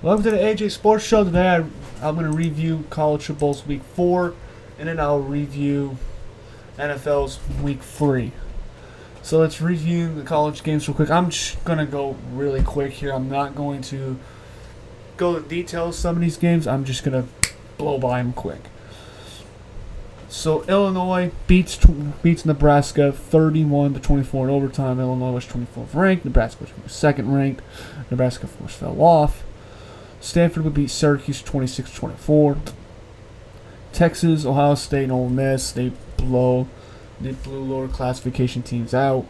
Welcome to the AJ Sports Show. Today I'm going to review college football's Week 4, and then I'll review NFL's Week 3. So let's review the college games real quick. I'm just going to go really quick here. I'm not going to go into details of some of these games. I'm just going to blow by them quick. So Illinois beats Nebraska 31-24 in overtime. Illinois was 24th ranked. Nebraska was 2nd ranked. Nebraska, of course, fell off. Stanford would beat Syracuse 26-24. Texas, Ohio State, and Ole Miss, they blew lower classification teams out.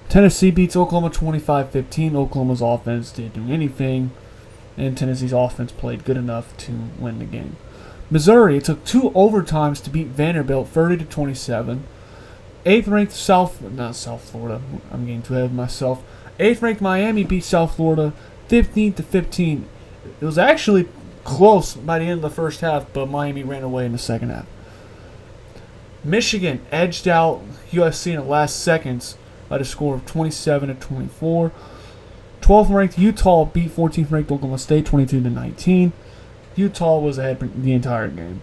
Tennessee beats Oklahoma 25-15. Oklahoma's offense didn't do anything, and Tennessee's offense played good enough to win the game. Missouri, it took 2 overtimes to beat Vanderbilt 30-27. 8th ranked South Florida. I'm getting too ahead of myself. 8th ranked Miami beat South Florida 15-15. It was actually close by the end of the first half, but Miami ran away in the second half. Michigan edged out USC in the last seconds by the score of 27-24. 12th ranked Utah beat 14th ranked Oklahoma State 22-19. Utah was ahead the entire game.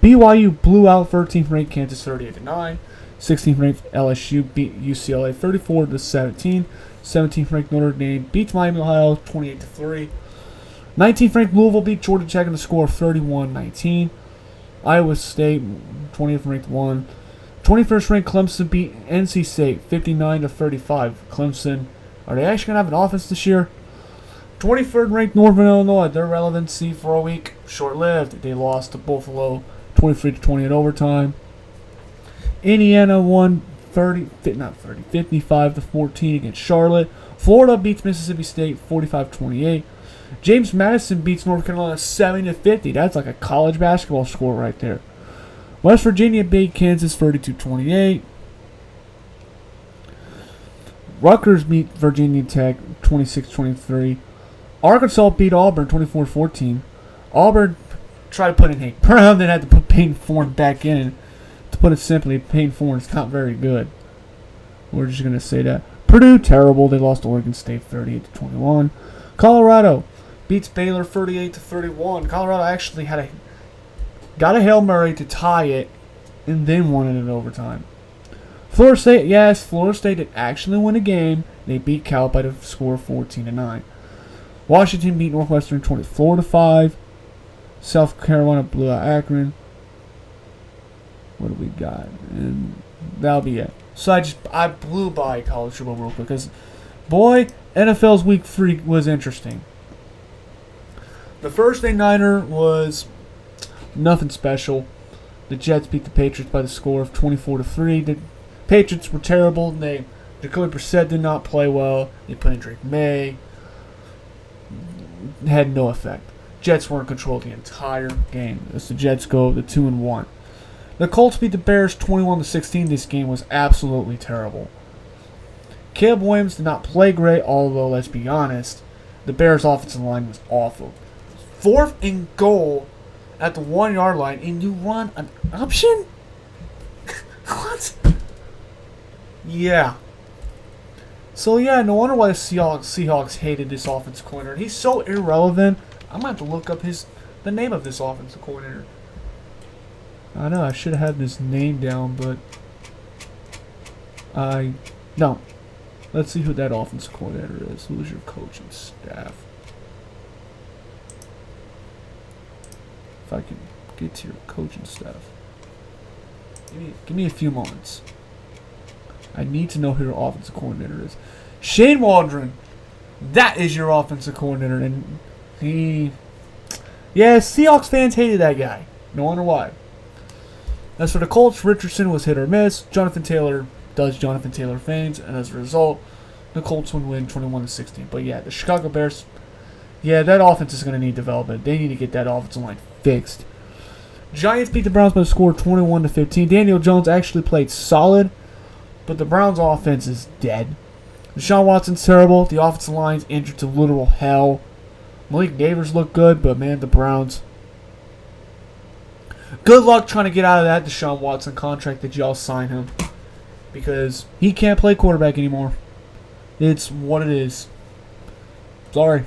BYU blew out 13th ranked Kansas 38-9. 16th ranked LSU beat UCLA 34-17. 17th ranked Notre Dame beats Miami, Ohio 28-3. 19th ranked Louisville beat Georgia Tech in the score of 31-19. Iowa State 20th ranked won. 21st ranked Clemson beat NC State 59-35. Clemson, are they actually going to have an offense this year? 23rd ranked Northern Illinois, their relevancy for a week short-lived. They lost to Buffalo 23-20 in overtime. Indiana won 55-14 against Charlotte. Florida beats Mississippi State 45-28. James Madison beats North Carolina 70-50. That's like a college basketball score right there. West Virginia beat Kansas 32-28. Rutgers beat Virginia Tech 26-23. Arkansas beat Auburn 24-14. Auburn tried to put in Hank Brown, then had to put Payton Thorne back in. To put it simply, Payton Thorne is not very good. We're just going to say that. Purdue, terrible. They lost to Oregon State 38-21. Colorado beats Baylor 38-31. Colorado actually got a Hail Mary to tie it and then won it in overtime. Florida State did actually win a game. They beat Cal by the score of 14-9. Washington beat Northwestern 24-5. South Carolina blew out Akron. What do we got? And that'll be it. So I blew by college football real quick because, boy, NFL's Week 3 was interesting. The Thursday Nighter was nothing special. The Jets beat the Patriots by the score of 24-3. The Patriots were terrible. Jacoby Brissett did not play well. They put in Drake May. It had no effect. Jets were in control the entire game as the Jets go to 2-1. The Colts beat the Bears 21-16. This game was absolutely terrible. Caleb Williams did not play great, although, let's be honest, the Bears' offensive line was awful. 4th and goal at the 1-yard line, and you run an option? What? Yeah. So, yeah, no wonder why the Seahawks hated this offensive coordinator. He's so irrelevant. I'm going to have to look up the name of this offensive coordinator. I know, I should have had this name down, but I don't. Let's see who that offensive coordinator is. Who's your coaching staff? If I can get to your coaching staff. Give me a few moments. I need to know who your offensive coordinator is. Shane Waldron. That is your offensive coordinator. And Seahawks fans hated that guy. No wonder why. As for the Colts, Richardson was hit or miss. Jonathan Taylor does Jonathan Taylor things, and as a result, the Colts would win 21-16. But yeah, the Chicago Bears, that offense is going to need development. They need to get that offensive line fixed. Giants beat the Browns by the score of 21-15. Daniel Jones actually played solid, but the Browns' offense is dead. Deshaun Watson's terrible. The offensive line's injured to literal hell. Malik Neighbors looked good, but man, the Browns. Good luck trying to get out of that Deshaun Watson contract that y'all signed him. Because he can't play quarterback anymore. It's what it is. Sorry.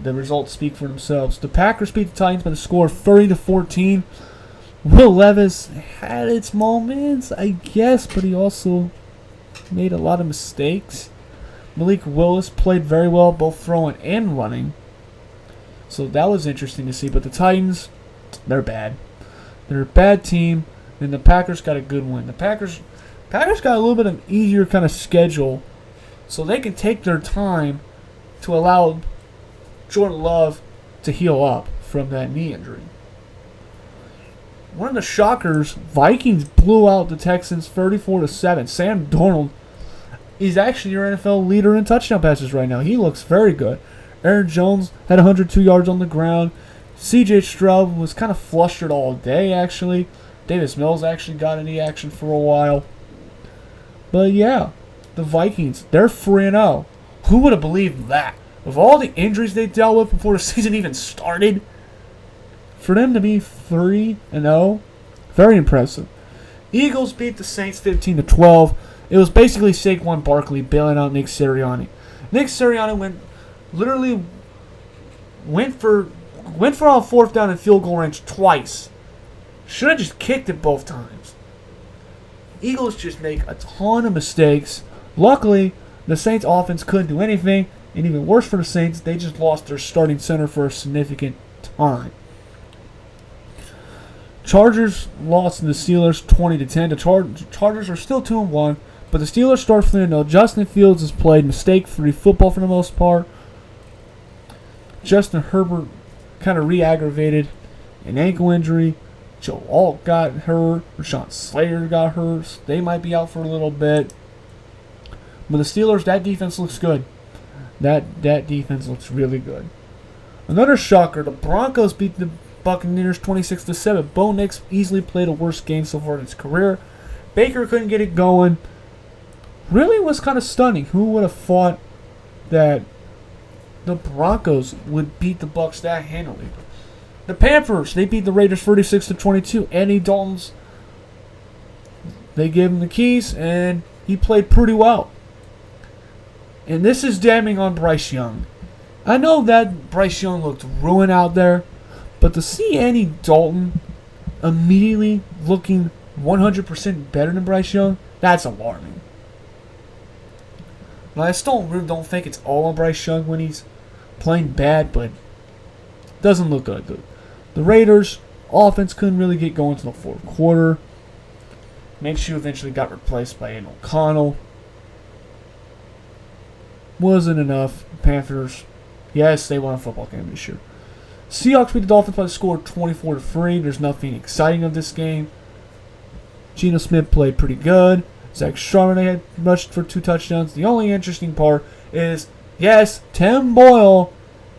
the results speak for themselves. The Packers beat the Titans by the score of 30-14. Will Levis had its moments, I guess, but he also made a lot of mistakes. Malik Willis played very well, both throwing and running. So that was interesting to see. But the Titans, they're bad. They're a bad team, and the Packers got a good win. The Packers got a little bit of an easier kind of schedule, so they can take their time to allow Jordan Love to heal up from that knee injury. One of the shockers, Vikings blew out the Texans 34-7. Sam Darnold is actually your NFL leader in touchdown passes right now. He looks very good. Aaron Jones had 102 yards on the ground. C.J. Stroud was kind of flustered all day, actually. Davis Mills actually got any action for a while. But yeah, the Vikings, they're 3-0. Who would have believed that? Of all the injuries they dealt with before the season even started, for them to be 3-0, very impressive. Eagles beat the Saints 15-12. It was basically Saquon Barkley bailing out Nick Sirianni. Nick Sirianni went for a fourth down and field goal range twice. Should have just kicked it both times. Eagles just make a ton of mistakes. Luckily, the Saints offense couldn't do anything, and even worse for the Saints, they just lost their starting center for a significant time. Chargers lost to the Steelers 20-10. The Chargers are still 2-1, but the Steelers start 3-0. Justin Fields has played mistake-free football for the most part. Justin Herbert kind of re-aggravated an ankle injury. Joe Alt got hurt. Rashawn Slater got hurt. They might be out for a little bit. But the Steelers, that defense looks good. That defense looks really good. Another shocker, the Broncos beat the Buccaneers 26-7. Bo Nix easily played a worse game so far in his career. Baker couldn't get it going. Really was kind of stunning. Who would have thought that the Broncos would beat the Bucs that handily? The Panthers, they beat the Raiders 36-22. Andy Dalton's, they gave him the keys, and he played pretty well. And this is damning on Bryce Young. I know that Bryce Young looked ruined out there, but to see Andy Dalton immediately looking 100% better than Bryce Young, that's alarming. Now, I still really don't think it's all on Bryce Young when he's playing bad, but doesn't look good. The Raiders, offense couldn't really get going until the fourth quarter. Minshew eventually got replaced by Aiden O'Connell. Wasn't enough. Panthers, yes, they won a football game this year. Seahawks beat the Dolphins by the score of 24-3. There's nothing exciting of this game. Geno Smith played pretty good. Zach Charbonnet had rushed for 2 touchdowns. The only interesting part is, yes, Tim Boyle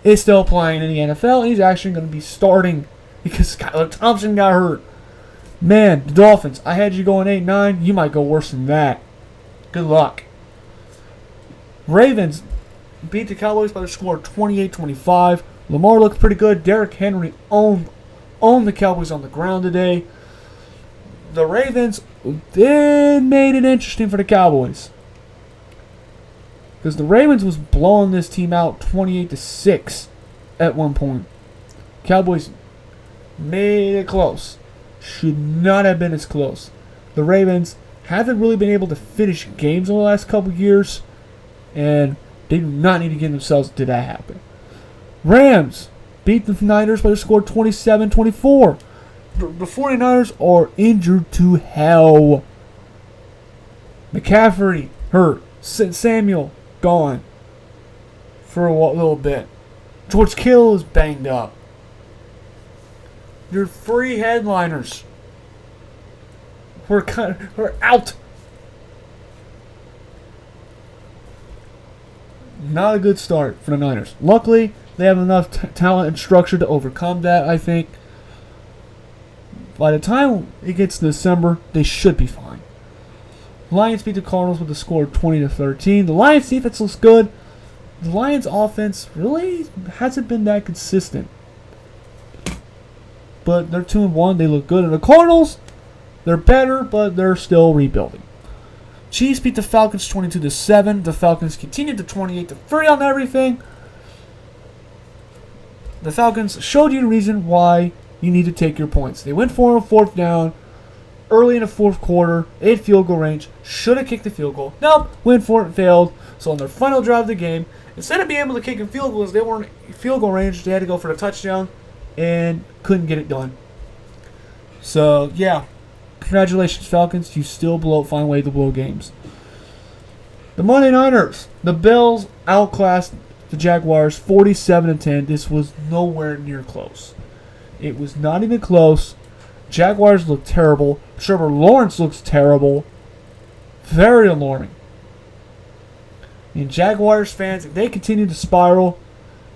is still playing in the NFL. He's actually going to be starting because Skylar Thompson got hurt. Man, the Dolphins, I had you going 8-9. You might go worse than that. Good luck. Ravens beat the Cowboys by the score of 28-25. Lamar looked pretty good. Derrick Henry owned the Cowboys on the ground today. The Ravens did made it interesting for the Cowboys, because the Ravens was blowing this team out 28-6 at one point. Cowboys made it close. Should not have been as close. The Ravens haven't really been able to finish games in the last couple years, and they do not need to get themselves to that happen. Rams beat the Niners by the score 27-24. The 49ers are injured to hell. McCaffrey hurt. Samuel gone for a little bit. George Kittle is banged up. Your 3 headliners were out. Not a good start for the Niners. Luckily, they have enough talent and structure to overcome that, I think. By the time it gets to December, they should be fine. Lions beat the Cardinals with a score of 20-13. The Lions defense looks good. The Lions offense really hasn't been that consistent. But they're 2-1. They look good. And the Cardinals, they're better, but they're still rebuilding. Chiefs beat the Falcons 22-7. The Falcons continued to 28-3 on everything. the Falcons showed you the reason why you need to take your points. They went for a fourth down early in the fourth quarter, 8 field goal range, should have kicked the field goal. Nope, went for it, failed. So on their final drive of the game, instead of being able to kick a field goals, they weren't field goal range. They had to go for the touchdown and couldn't get it done. So yeah, congratulations Falcons. You still find a way to blow games. The Monday Nighters, the Bills outclassed the Jaguars 47-10. This was nowhere near close. It was not even close. Jaguars look terrible. Trevor Lawrence looks terrible. Very alarming. And Jaguars fans, if they continue to spiral,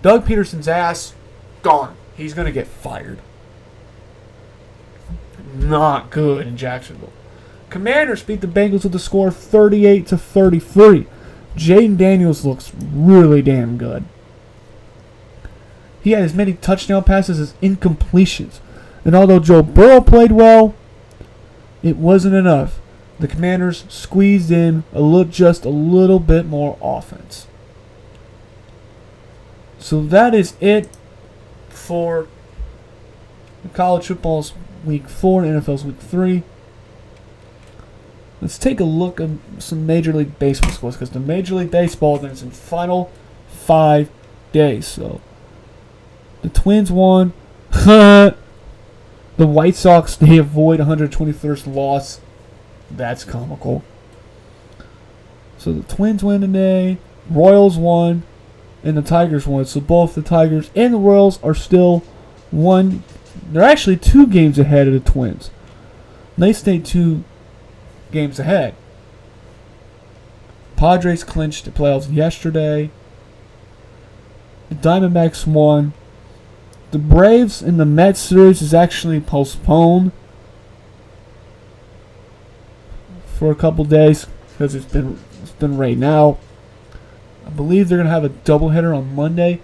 Doug Peterson's ass, gone. He's going to get fired. Not good in Jacksonville. Commanders beat the Bengals with a score of 38-33. Jaden Daniels looks really damn good. He had as many touchdown passes as incompletions. And although Joe Burrow played well, it wasn't enough. The Commanders squeezed in just a little bit more offense. So that is it for college football's week 4 and NFL's week 3. Let's take a look at some Major League Baseball scores, because the Major League Baseball is in final 5 days. So the Twins won. The White Sox, they avoid 121st loss. That's comical. So the Twins win today. Royals won. And the Tigers won. So both the Tigers and the Royals are still one. They're actually 2 games ahead of the Twins. They stay 2 games ahead. Padres clinched the playoffs yesterday. The Diamondbacks won. The Braves and the Mets series is actually postponed for a couple days because it's been right now. I believe they're going to have a doubleheader on Monday.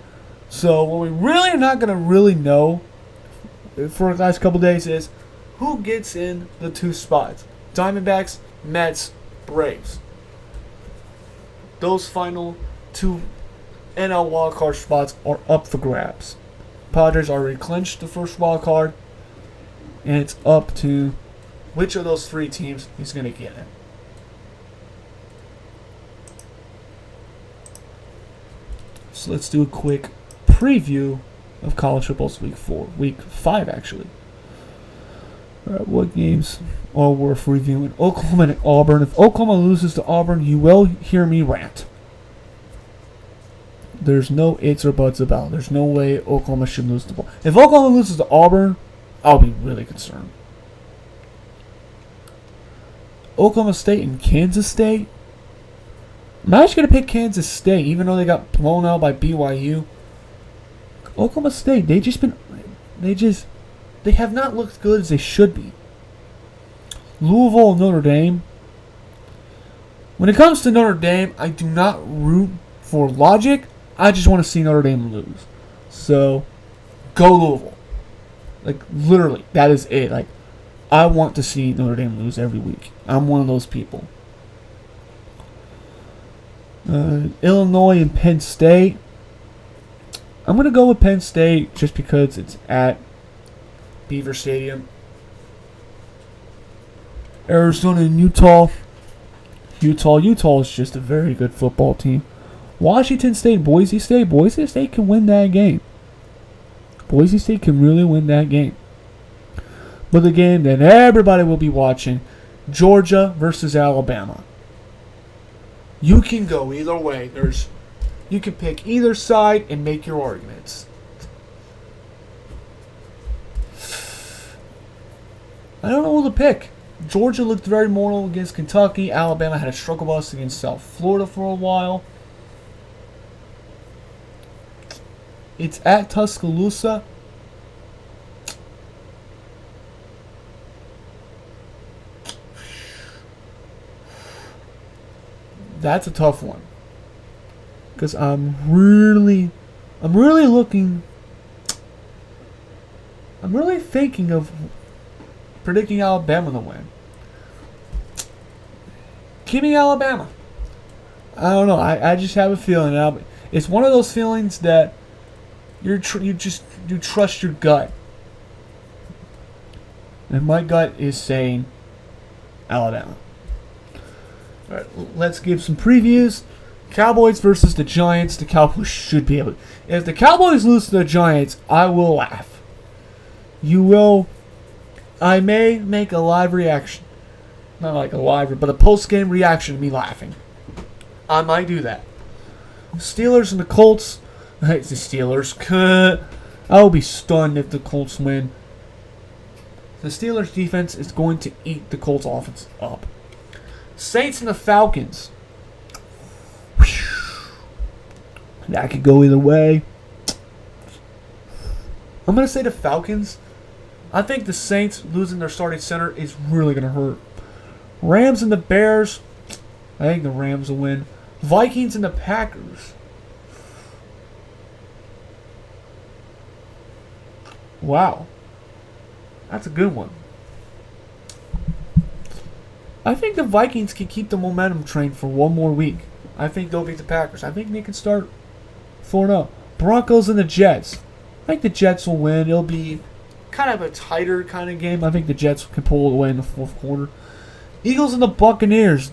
So what we really are not going to really know for the last couple days is who gets in the 2 spots. Diamondbacks, Mets, Braves. Those final 2 NL wildcard spots are up for grabs. Padres already clinched the first wild card, and it's up to which of those 3 teams he's going to get in. So let's do a quick preview of college football's week 5 actually. All right, what games are worth reviewing? Oklahoma and Auburn. If Oklahoma loses to Auburn, you will hear me rant. There's no ifs or buts about it. There's no way Oklahoma should lose the ball. If Oklahoma loses to Auburn, I'll be really concerned. Oklahoma State and Kansas State. I'm actually going to pick Kansas State, even though they got blown out by BYU. Oklahoma State, they have not looked good as they should be. Louisville and Notre Dame. When it comes to Notre Dame, I do not root for logic. I just want to see Notre Dame lose. So, go Louisville. Like, literally, that is it. Like, I want to see Notre Dame lose every week. I'm one of those people. Illinois and Penn State. I'm going to go with Penn State just because it's at Beaver Stadium. Arizona and Utah. Utah is just a very good football team. Washington State, Boise State. Boise State can win that game. Boise State can really win that game. But the game that everybody will be watching, Georgia versus Alabama. You can go either way. You can pick either side and make your arguments. I don't know who to pick. Georgia looked very mortal against Kentucky. Alabama had a struggle bus against South Florida for a while. It's at Tuscaloosa. That's a tough one. Because I'm really thinking of predicting Alabama to win. Give me Alabama. I don't know. I just have a feeling. It's one of those feelings that You trust your gut. And my gut is saying Alabama. All right, let's give some previews. Cowboys versus the Giants. The Cowboys should be able to. If the Cowboys lose to the Giants, I will laugh. You will. I may make a live reaction. Not like a live, but a post-game reaction to me laughing. I might do that. Steelers and the Colts. It's the Steelers. I will be stunned if the Colts win. The Steelers defense is going to eat the Colts offense up. Saints and the Falcons. That could go either way. I'm going to say the Falcons. I think the Saints losing their starting center is really going to hurt. Rams and the Bears. I think the Rams will win. Vikings and the Packers. Wow. That's a good one. I think the Vikings can keep the momentum train for one more week. I think they'll beat the Packers. I think they can start 4-0. Broncos and the Jets. I think the Jets will win. It'll be kind of a tighter kind of game. I think the Jets can pull it away in the fourth quarter. Eagles and the Buccaneers.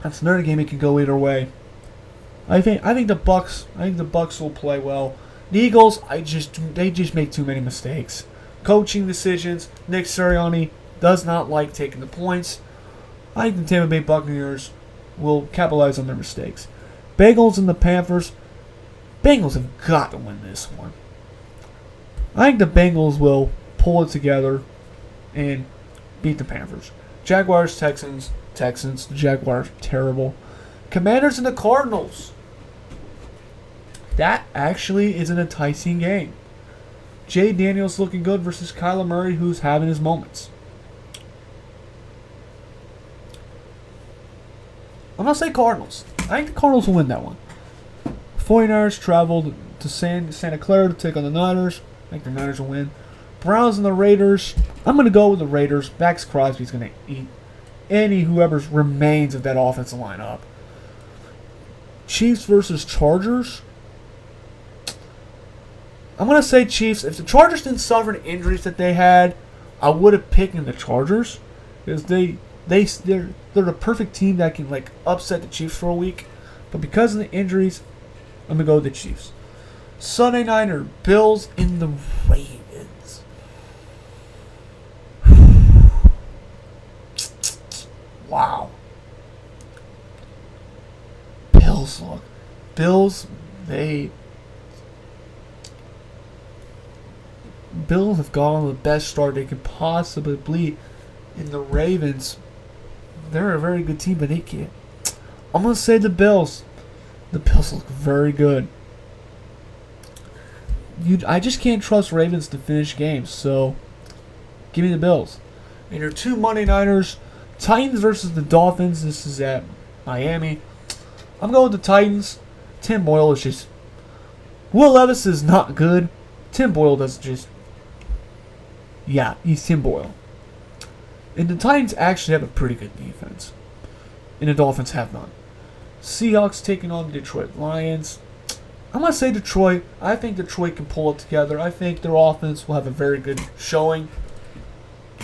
That's another game that can go either way. I think the Bucs will play well. The Eagles, they just make too many mistakes. Coaching decisions. Nick Sirianni does not like taking the points. I think the Tampa Bay Buccaneers will capitalize on their mistakes. Bengals and the Panthers. Bengals have got to win this one. I think the Bengals will pull it together and beat the Panthers. Jaguars, Texans. The Jaguars, terrible. Commanders and the Cardinals. That actually is an enticing game. Jay Daniels looking good versus Kyler Murray, who's having his moments. I'm going to say Cardinals. I think the Cardinals will win that one. 49ers traveled to Santa Clara to take on the Niners. I think the Niners will win. Browns and the Raiders. I'm going to go with the Raiders. Max Crosby's going to eat whoever remains of that offensive lineup. Chiefs versus Chargers. I'm going to say Chiefs. If the Chargers didn't suffer the injuries that they had, I would have picked the Chargers. Because they're the perfect team that can upset the Chiefs for a week. But because of the injuries, I'm going to go with the Chiefs. Sunday nighter, Bills in the Ravens. Wow. Bills have gone the best start they could possibly be. In the Ravens, they're a very good team, but they can't. I'm going to say the Bills. The Bills look very good. I just can't trust Ravens to finish games, so give me the Bills. And your two Monday Nighters, Titans versus the Dolphins. This is at Miami. I'm going with the Titans. Tim Boyle is just... Will Levis is not good. Tim Boyle does just... Yeah, he's Tim Boyle. And the Titans actually have a pretty good defense. And the Dolphins have none. Seahawks taking on the Detroit Lions. I'm going to say Detroit. I think Detroit can pull it together. I think their offense will have a very good showing.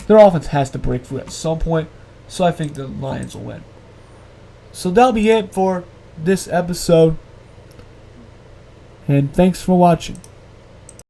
Their offense has to break through at some point. So I think the Lions will win. So that'll be it for this episode. And thanks for watching.